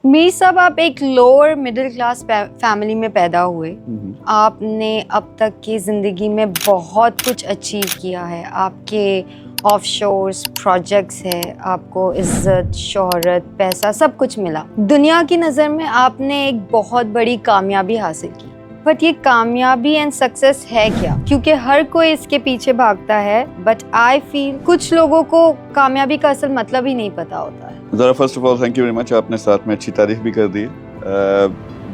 मीर साहब, आप एक लोअर मिडिल क्लास फैमिली में पैदा हुए। आपने अब तक की ज़िंदगी में बहुत कुछ अचीव किया है। आपके ऑफशोर्स प्रोजेक्ट्स है, आपको इज्जत, शोहरत, पैसा सब कुछ मिला। दुनिया की नज़र में आपने एक बहुत बड़ी कामयाबी हासिल की। बट ये कामयाबी एंड सक्सेस है क्या? क्योंकि हर कोई इसके पीछे भागता है, बट आई फील कुछ लोगों को कामयाबी का असल मतलब ही नहीं पता होता है। ज़रा first of all thank you very much, आपने साथ में अच्छी तारीफ भी कर दी।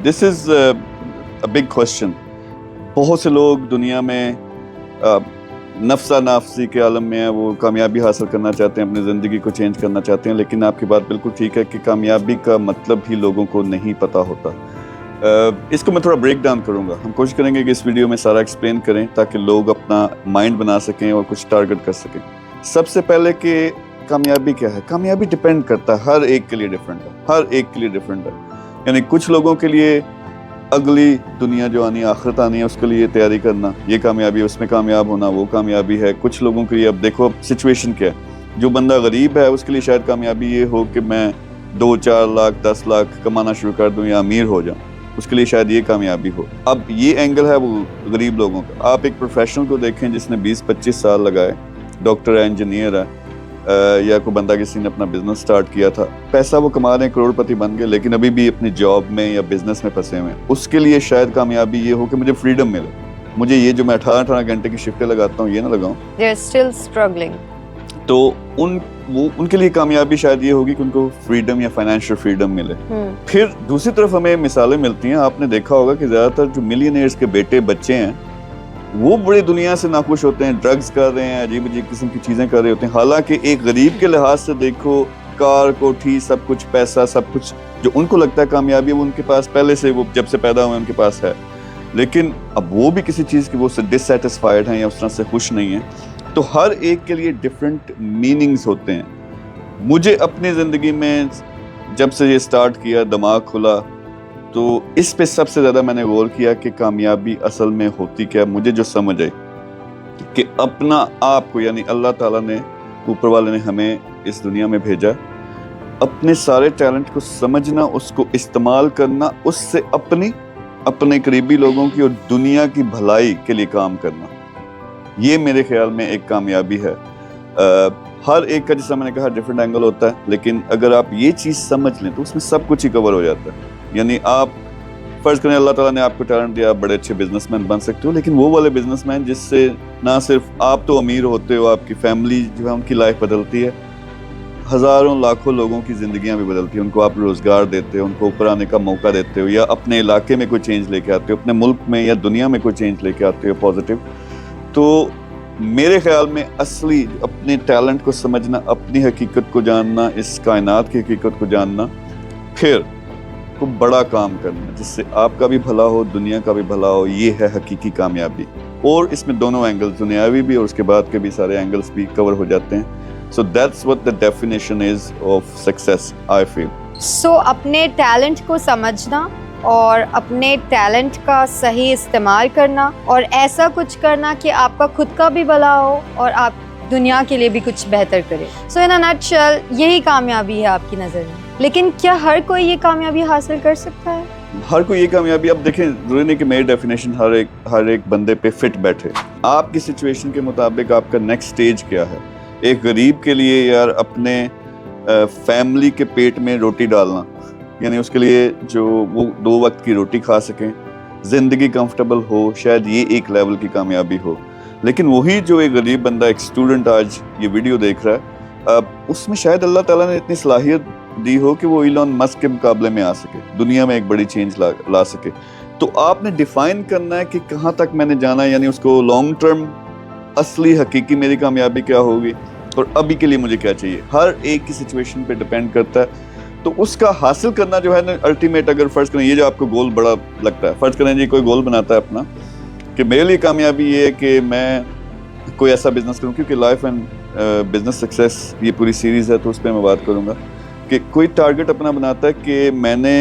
This is a big question. बहुत से लोग दुनिया में नफ्सा नाफसी के आलम में है, वो कामयाबी हासिल करना चाहते हैं, अपनी ज़िंदगी को चेंज करना चाहते हैं, लेकिन आपकी बात बिल्कुल ठीक है कि कामयाबी का मतलब ही लोगों को नहीं पता होता। इसको मैं थोड़ा ब्रेक डाउन करूँगा। हम कोशिश करेंगे कि इस वीडियो में सारा एक्सप्लेन करें ताकि लोग अपना माइंड बना सकें और कुछ टारगेट कर सकें। सबसे पहले कि कामयाबी क्या है? कामयाबी डिपेंड करता है, हर एक के लिए डिफरेंट है, हर एक के लिए डिफरेंट है। यानी कुछ लोगों के लिए अगली दुनिया जो आनी है, आखिरत आनी है, उसके लिए तैयारी करना ये कामयाबी है, उसमें कामयाब होना वो कामयाबी है। कुछ लोगों के लिए अब देखो सिचुएशन क्या है। जो बंदा गरीब है उसके लिए शायद कामयाबी ये हो कि मैं 2-4 लाख 10 लाख कमाना शुरू कर दूं या अमीर हो जाऊं, उसके लिए शायद ये कामयाबी हो। अब ये एंगल है वो गरीब लोगों का। आप एक प्रोफेशनल को देखें जिसने 20-25 साल लगाए, डॉक्टर है, इंजीनियर है, या कोई बंदा किसी ने अपना बिजनेस स्टार्ट किया था, पैसा वो कमा रहे हैं, करोड़पति बन गए, लेकिन अभी भी अपनी जॉब में या बिजनेस में फंसे हुए हैं। उसके लिए शायद कामयाबी ये हो कि मुझे फ्रीडम मिले, मुझे ये जो मैं 18 घंटे की शिफ्टें लगाता हूँ ये ना लगाऊं। They're still struggling. तो उनके लिए कामयाबी शायद ये होगी कि उनको फ्रीडम या फाइनेंशियल फ्रीडम मिले। फिर दूसरी तरफ हमें मिसालें मिलती हैं। आपने देखा होगा कि ज्यादातर जो मिलियनेयर्स के बेटे बच्चे हैं वो बड़ी दुनिया से नाखुश होते हैं, ड्रग्स कर रहे हैं, अजीब अजीब किस्म की चीजें कर रहे होते हैं। हालांकि एक गरीब के लिहाज से देखो, कार, कोठी, सब कुछ, पैसा, सब कुछ जो उनको लगता है कामयाबी वो उनके पास पहले से, वो जब से पैदा हुए उनके पास है। लेकिन अब वो भी किसी चीज की वो डिससेटिस्फाइड हैं या उस तरह से खुश नहीं है। तो हर एक के लिए डिफरेंट मीनिंग्स होते हैं। मुझे अपनी जिंदगी में जब से ये स्टार्ट किया, दिमाग खुला, तो इस पे सबसे ज़्यादा मैंने गौर किया कि कामयाबी असल में होती क्या। मुझे जो समझ आई कि अपना आप को, यानी अल्लाह ताला ने, ऊपर वाले ने हमें इस दुनिया में भेजा, अपने सारे टैलेंट को समझना, उसको इस्तेमाल करना, उससे अपने करीबी लोगों की और दुनिया की भलाई के लिए काम करना, ये मेरे ख्याल में एक कामयाबी है। हर एक का, जैसा मैंने कहा, डिफरेंट एंगल होता है, लेकिन अगर आप ये चीज़ समझ लें तो उसमें सब कुछ ही कवर हो जाता है। यानी आप फर्ज करें अल्लाह ताला ने आपको टैलेंट दिया, आप बड़े अच्छे बिजनेसमैन बन सकते हो, लेकिन वो वाले बिजनेसमैन जिससे ना सिर्फ आप तो अमीर होते हो, आपकी फैमिली जो है उनकी लाइफ बदलती है, हज़ारों लाखों लोगों की ज़िंदगियां भी बदलती हैं। उनको आप रोज़गार देते हो, उनको ऊपर आने का मौका देते हो, या अपने इलाके में कोई चेंज लेके आते हो, अपने मुल्क में या दुनिया में कोई चेंज लेके आते हो पॉजिटिव। तो मेरे ख्याल में असली अपने टैलेंट को समझना, अपनी हकीकत को जानना, इस कायनात की हकीकत को जानना, फिर को बड़ा काम करना जिससे आपका भी भला हो, दुनिया का भी भला हो, ये है हकीकी कामयाबी। और इसमें दोनों एंगल्स, दुनियावी भी और उसके बाद के भी सारे एंगल्स भी कवर हो जाते हैं। So that's what the definition is of success, I feel. So अपने टैलेंट को समझना और अपने टैलेंट का सही इस्तेमाल करना और ऐसा कुछ करना कि आपका खुद का भी भला हो और आप दुनिया के लिए भी कुछ बेहतर करें। सो इन अ नटशेल यही कामयाबी है आपकी नज़र में। लेकिन क्या हर कोई ये कामयाबी हासिल कर सकता है? हर कोई ये कामयाबी, अब देखें, जरूरी नहीं कि मेरी डेफिनेशन हर एक बंदे पे फिट बैठे। आपकी सिचुएशन के मुताबिक आपका नेक्स्ट स्टेज क्या है। एक गरीब के लिए यार अपने फैमिली के पेट में रोटी डालना, यानी उसके लिए जो वो 2 वक्त की रोटी खा सकें, ज़िंदगी कंफर्टेबल हो, शायद ये एक लेवल की कामयाबी हो। लेकिन वही जो एक गरीब बंदा, एक स्टूडेंट आज ये वीडियो देख रहा है, उसमें शायद अल्लाह ताला ने इतनी सलाहियत दी हो कि वो इलॉन मस्क के मुकाबले में आ सके, दुनिया में एक बड़ी चेंज ला सके। तो आपने डिफाइन करना है कि कहाँ तक मैंने जाना है, यानी उसको लॉन्ग टर्म असली हकीकी मेरी कामयाबी क्या होगी और अभी के लिए मुझे क्या चाहिए। हर एक की सिचुएशन पे डिपेंड करता है। तो उसका हासिल करना जो है ना, अल्टीमेट, अगर फर्ज करें ये जो आपको गोल बड़ा लगता है, फर्ज करें जी कोई गोल बनाता है अपना कि मेरे लिए कामयाबी ये है कि मैं कोई ऐसा बिजनेस करूं, क्योंकि लाइफ एंड बिजनेस सक्सेस ये पूरी सीरीज़ है तो उस पर मैं बात करूंगा कि कोई टारगेट अपना बनाता है कि मैंने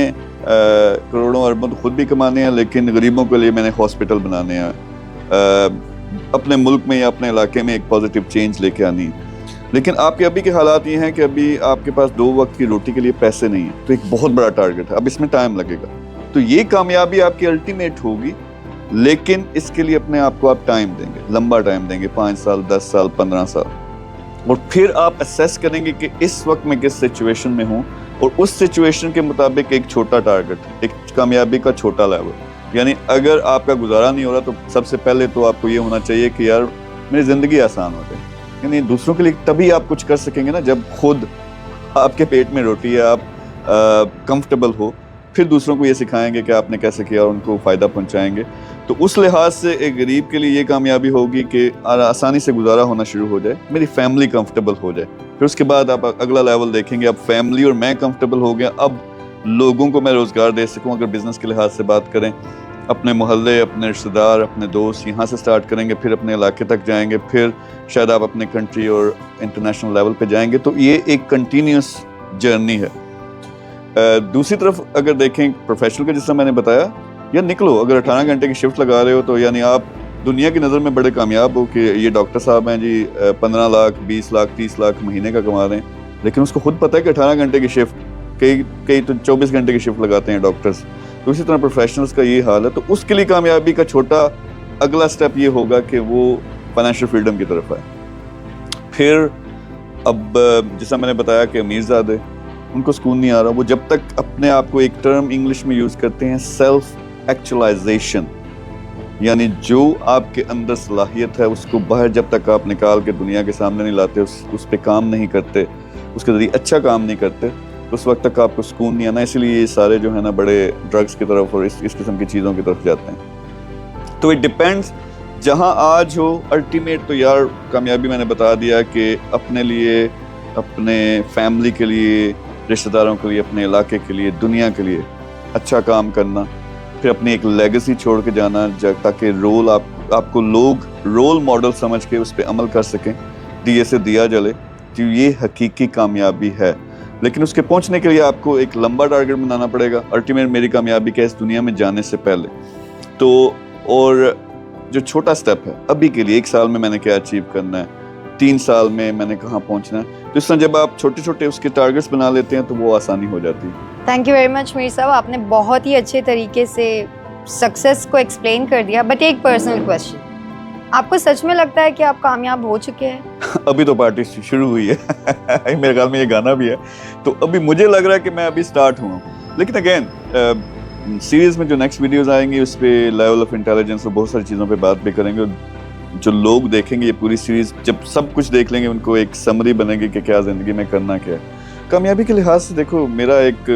करोड़ों अरबों तो खुद भी कमाने हैं, लेकिन गरीबों के लिए मैंने हॉस्पिटल बनाने हैं, अपने मुल्क में या अपने इलाके में एक पॉजिटिव चेंज लेके आनी है। لیکن آپ کے ابھی کے حالات یہ ہیں کہ ابھی آپ کے پاس 2 وقت کی روٹی کے لیے پیسے نہیں ہیں, تو ایک بہت بڑا ٹارگٹ ہے, اب اس میں ٹائم لگے گا. تو یہ کامیابی آپ کی الٹیمیٹ ہوگی, لیکن اس کے لیے اپنے آپ کو آپ ٹائم دیں گے, لمبا ٹائم دیں گے, 5 سال 10 سال 15 سال, اور پھر آپ اسیس کریں گے کہ اس وقت میں کس سچویشن میں ہوں, اور اس سچویشن کے مطابق ایک چھوٹا ٹارگٹ, ایک کامیابی کا چھوٹا لیول. یعنی اگر آپ کا گزارا نہیں ہو رہا تو سب سے پہلے تو آپ کو یہ ہونا چاہیے کہ یار میری زندگی آسان ہو جائے. یعنی دوسروں کے لیے تبھی آپ کچھ کر سکیں گے نا جب خود آپ کے پیٹ میں روٹی ہے, آپ کمفرٹیبل ہو, پھر دوسروں کو یہ سکھائیں گے کہ آپ نے کیسے کیا اور ان کو فائدہ پہنچائیں گے. تو اس لحاظ سے ایک غریب کے لیے یہ کامیابی ہوگی کہ آسانی سے گزارا ہونا شروع ہو جائے, میری فیملی کمفرٹیبل ہو جائے. پھر اس کے بعد آپ اگلا لیول دیکھیں گے, اب فیملی اور میں کمفرٹیبل ہو گیا, اب لوگوں کو میں روزگار دے سکوں. اگر بزنس کے لحاظ سے بات کریں, اپنے محلے, اپنے رشتہ دار, اپنے دوست یہاں سے سٹارٹ کریں گے, پھر اپنے علاقے تک جائیں گے, پھر شاید آپ اپنے کنٹری اور انٹرنیشنل لیول پہ جائیں گے. تو یہ ایک کنٹینیوس جرنی ہے. دوسری طرف اگر دیکھیں پروفیشنل کا, جس طرح میں نے بتایا, یا نکلو اگر 18 گھنٹے کی شفٹ لگا رہے ہو تو یعنی آپ دنیا کی نظر میں بڑے کامیاب ہو کہ یہ ڈاکٹر صاحب ہیں جی 15 لاکھ 20 لاکھ 30 لاکھ مہینے کا کما رہے ہیں, لیکن اس کو خود پتہ ہے کہ 18 گھنٹے کی شفٹ, کئی تو 24 گھنٹے کی شفٹ لگاتے ہیں ڈاکٹرز. تو اسی طرح پروفیشنلز کا یہ حال ہے. تو اس کے لیے کامیابی کا چھوٹا اگلا سٹیپ یہ ہوگا کہ وہ فائنینشیل فریڈم کی طرف آئے. پھر اب جیسا میں نے بتایا کہ امیرزادے, ان کو سکون نہیں آ رہا, وہ جب تک اپنے آپ کو ایک ٹرم انگلش میں یوز کرتے ہیں سیلف ایکچولائزیشن, یعنی جو آپ کے اندر صلاحیت ہے اس کو باہر جب تک آپ نکال کے دنیا کے سامنے نہیں لاتے, اس پہ کام نہیں کرتے, اس کے ذریعے اچھا کام نہیں کرتے, اس وقت تک آپ کو سکون نہیں آنا. اسی لیے یہ سارے جو ہے نا بڑے ڈرگس کی طرف اور اس قسم کی چیزوں کی طرف جاتے ہیں. تو اٹ ڈیپینڈس جہاں آج ہو. الٹیمیٹ تو یار کامیابی میں نے بتا دیا کہ اپنے لیے, اپنے فیملی کے لیے, رشتہ داروں کے لیے, اپنے علاقے کے لیے, دنیا کے لیے اچھا کام کرنا, پھر اپنی ایک لیگیسی چھوڑ کے جانا تاکہ رول آپ کو لوگ رول ماڈل سمجھ کے اس پہ عمل کر سکیں, دیے سے دیا جلے. تو یہ حقیقی کامیابی ہے. لیکن اس کے پہنچنے کے لیے آپ کو ایک لمبا ٹارگٹ بنانا پڑے گا. الٹیمیٹ میری کامیابی کا اس دنیا میں جانے سے پہلے تو, اور جو چھوٹا سٹیپ ہے ابھی کے لیے 1 سال میں نے کیا اچیو کرنا ہے, 3 سال میں میں نے کہاں پہنچنا ہے, تو اس طرح جب آپ چھوٹے چھوٹے اس کے ٹارگٹس بنا لیتے ہیں تو وہ آسانی ہو جاتی ہے. تھینک یو ویری مچ میر صاحب, آپ نے بہت ہی اچھے طریقے سے سکسیس کو ایکسپلین کر دیا. بٹ ایک پرسنل کویسچن, آپ کو سچ میں لگتا ہے کہ آپ کامیاب ہو چکے ہیں؟ ابھی تو پارٹی شروع ہوئی ہے, میرے خیال میں یہ گانا بھی ہے, تو ابھی مجھے لگ رہا ہے کہ میں ابھی سٹارٹ ہوا ہوں. لیکن اگین سیریز میں جو نیکسٹ ویڈیوز آئیں گی اس پہ لیول آف انٹیلیجنس اور بہت ساری چیزوں پہ بات بھی کریں گے. جو لوگ دیکھیں گے یہ پوری سیریز, جب سب کچھ دیکھ لیں گے ان کو ایک سمری بنے گی کہ کیا زندگی میں کرنا کیا ہے. کامیابی کے لحاظ سے دیکھو میرا ایک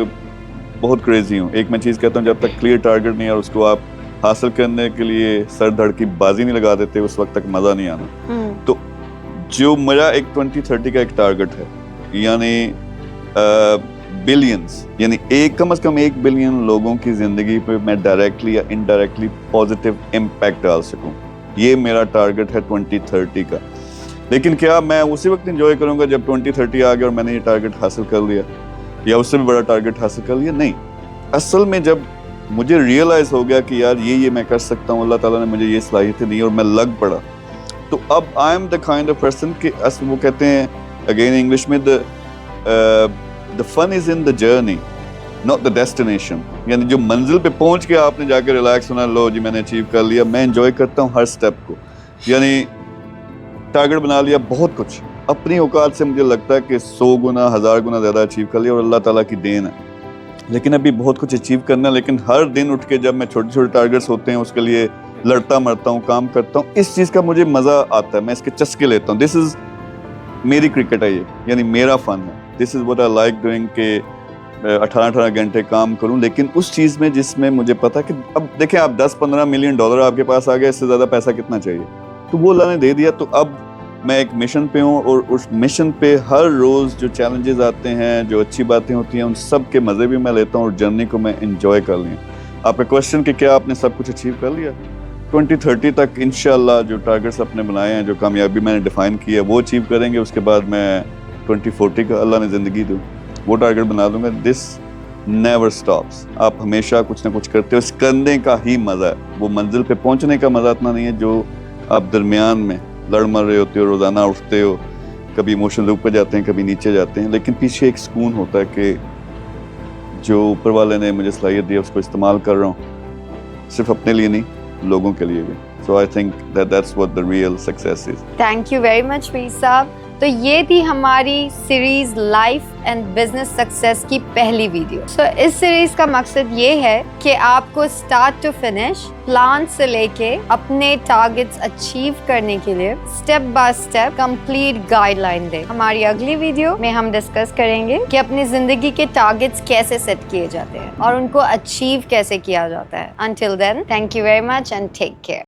بہت کریزی ہوں, ایک میں چیز کہتا ہوں جب تک کلیئر ٹارگٹ نہیں ہے اور اس کو آپ حاصل کرنے کے لیے سر دھڑ کی بازی نہیں لگا دیتے اس وقت تک مزہ نہیں آنا. تو جو میرا ایک 2030 کا ایک ٹارگٹ ہے, یعنی بلینز, یعنی کم از کم 1 بلین لوگوں کی زندگی پہ میں ڈائریکٹلی یا انڈائریکٹلی پازیٹیو امپیکٹ ڈال سکوں, یہ میرا ٹارگٹ ہے 2030 کا. لیکن کیا میں اسی وقت انجوائے کروں گا جب 2030 آ گیا اور میں نے یہ ٹارگٹ حاصل کر لیا, یا اس سے بھی بڑا ٹارگٹ حاصل کر لیا؟ نہیں. اصل میں جب مجھے ریئلائز ہو گیا کہ یار یہ میں کر سکتا ہوں, اللہ تعالیٰ نے مجھے یہ صلاحیتیں دی اور میں لگ پڑا, تو اب I am the kind of person کہ وہ کہتے ہیں اگین انگلش میں the fun is in the journey not the destination. یعنی جو منزل پہ پہنچ کے آپ نے جا کے ریلیکس ہونا, لو جی میں نے اچیو کر لیا, میں انجوائے کرتا ہوں ہر سٹیپ کو. یعنی ٹارگٹ بنا لیا بہت کچھ, اپنی اوقات سے مجھے لگتا ہے کہ 100 گنا 1000 گنا زیادہ اچیو کر لیا اور اللہ تعالیٰ کی دین ہے. لیکن ابھی بہت کچھ اچیو کرنا ہے. لیکن ہر دن اٹھ کے جب میں چھوٹے چھوٹے ٹارگٹس ہوتے ہیں اس کے لیے لڑتا مرتا ہوں, کام کرتا ہوں, اس چیز کا مجھے مزہ آتا ہے, میں اس کے چسکے لیتا ہوں. دس از میری کرکٹ ہے, یہ یعنی میرا فن ہے. This is what I like doing کہ 18 گھنٹے کام کروں, لیکن اس چیز میں جس میں مجھے پتا کہ اب دیکھیں آپ 10-15 ملین ڈالر آپ کے پاس آ گیا, اس سے زیادہ پیسہ کتنا چاہیے, تو وہ اللہ نے دے دیا. تو اب میں ایک مشن پہ ہوں اور اس مشن پہ ہر روز جو چیلنجز آتے ہیں, جو اچھی باتیں ہوتی ہیں, ان سب کے مزے بھی میں لیتا ہوں اور جرنی کو میں انجوائے کر لوں. آپ کا کوشچن کہ کیا آپ نے سب کچھ اچیو کر لیا؟ 2030 تک انشاءاللہ جو ٹارگٹس اپنے بنائے ہیں, جو کامیابی میں نے ڈیفائن کی ہے, وہ اچیو کریں گے. اس کے بعد میں 2040 کا اللہ نے زندگی دوں وہ ٹارگٹ بنا دوں گا. دس نیور سٹاپس. آپ ہمیشہ کچھ نہ کچھ کرتے ہو, اس کرنے کا ہی مزہ ہے. وہ منزل پہ پہنچنے کا مزہ اتنا نہیں ہے جو آپ درمیان میں لڑ مر رہے ہوتے ہو, روزانہ اٹھتے ہو, कभी इमोशनल लूप पे जाते हैं, कभी नीचे जाते हैं, लेकिन पीछे एक सुकून होता है कि जो ऊपर वाले ने मुझे सलाहियत दी उसको इस्तेमाल कर रहा हूँ, सिर्फ अपने लिए नहीं, लोगों के लिए भी. So I think that's what the real success is. Thank you very much Mir साहब. तो ये थी हमारी series life and business success की पहली वीडियो. सो इस सीरीज का मकसद ये है कि आपको स्टार्ट टू फिनिश प्लान से लेके अपने टारगेट्स अचीव करने के लिए step by step complete guideline दे. हमारी अगली वीडियो में हम डिस्कस करेंगे कि अपनी जिंदगी के टारगेट्स कैसे सेट किए जाते हैं और उनको अचीव कैसे किया जाता है. Until then, thank you very much and take care.